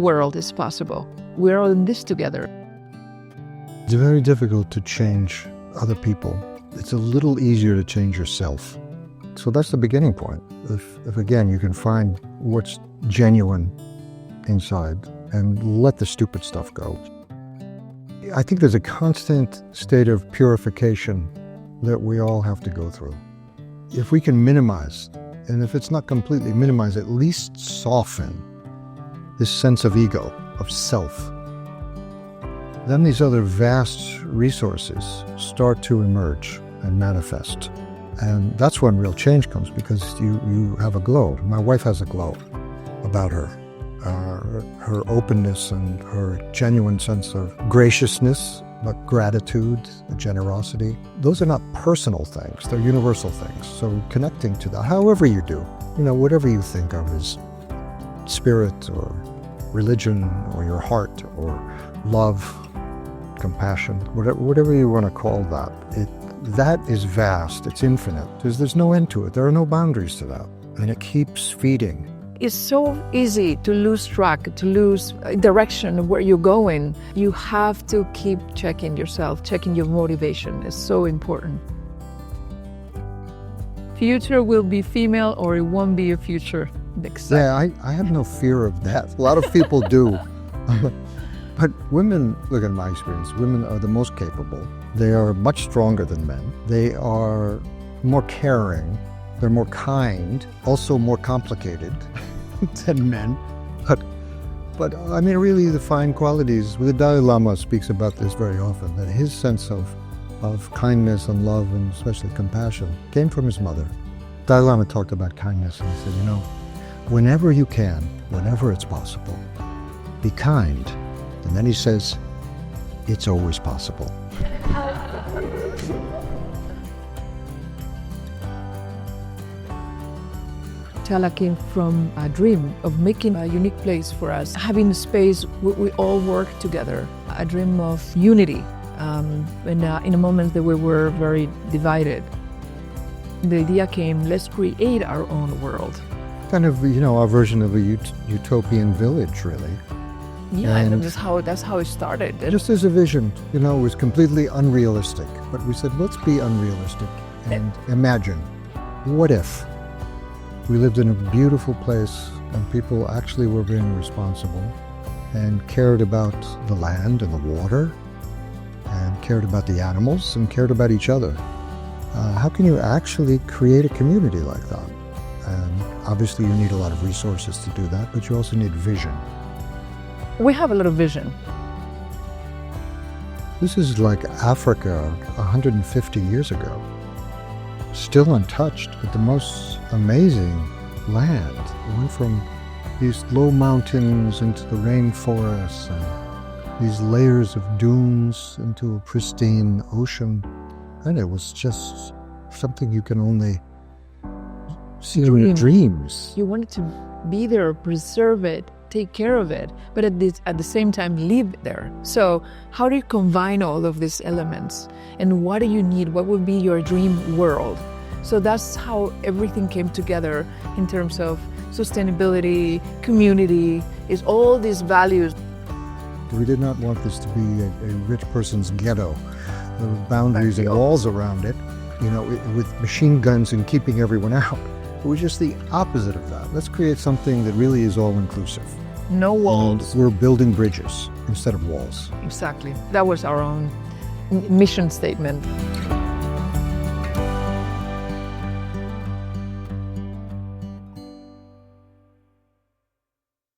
world is possible. We're all in this together. It's very difficult to change other people. It's a little easier to change yourself. So that's the beginning point. If again, you can find what's genuine inside and let the stupid stuff go. I think there's a constant state of purification that we all have to go through. If we can minimize, and if it's not completely minimize, at least soften this sense of ego, of self, then these other vast resources start to emerge and manifest. And that's when real change comes, because you have a glow. My wife has a glow about her. Her openness and her genuine sense of graciousness, but gratitude, generosity. Those are not personal things, they're universal things. So connecting to that, however you do, whatever you think of as spirit or religion or your heart or love, compassion, whatever you want to call that, that is vast, it's infinite. There's no end to it, there are no boundaries to that. And it keeps feeding. It's so easy to lose track, to lose direction of where you're going. You have to keep checking yourself, checking your motivation. It's so important. Future will be female or it won't be a future. Yeah, I have no fear of that. A lot of people do. But women, look at my experience, women are the most capable. They are much stronger than men. They are more caring. They're more kind, also more complicated than men. But I mean, really the fine qualities, the Dalai Lama speaks about this very often, that his sense of kindness and love, and especially compassion, came from his mother. Dalai Lama talked about kindness, and he said, whenever you can, whenever it's possible, be kind. And then he says, it's always possible. Tala came from a dream of making a unique place for us, having a space where we all work together, a dream of unity, in a moment that we were very divided. The idea came, let's create our own world. Kind of, our version of a utopian village, really. Yeah, and that's how it started. Just as a vision, it was completely unrealistic. But we said, let's be unrealistic and imagine, what if we lived in a beautiful place and people actually were being responsible and cared about the land and the water and cared about the animals and cared about each other? How can you actually create a community like that? And obviously you need a lot of resources to do that, but you also need vision. We have a lot of vision. This is like Africa 150 years ago. Still untouched, but the most amazing land. It went from these low mountains into the rainforests and these layers of dunes into a pristine ocean. And it was just something you can only see in your dreams. You wanted to be there, preserve it, take care of it, but at the same time live there. So how do you combine all of these elements? And what do you need? What would be your dream world? So that's how everything came together in terms of sustainability, community, is all these values. We did not want this to be a rich person's ghetto. There were boundaries and walls around it, with machine guns and keeping everyone out. It was just the opposite of that. Let's create something that really is all-inclusive. No walls. And we're building bridges instead of walls. Exactly. That was our own mission statement.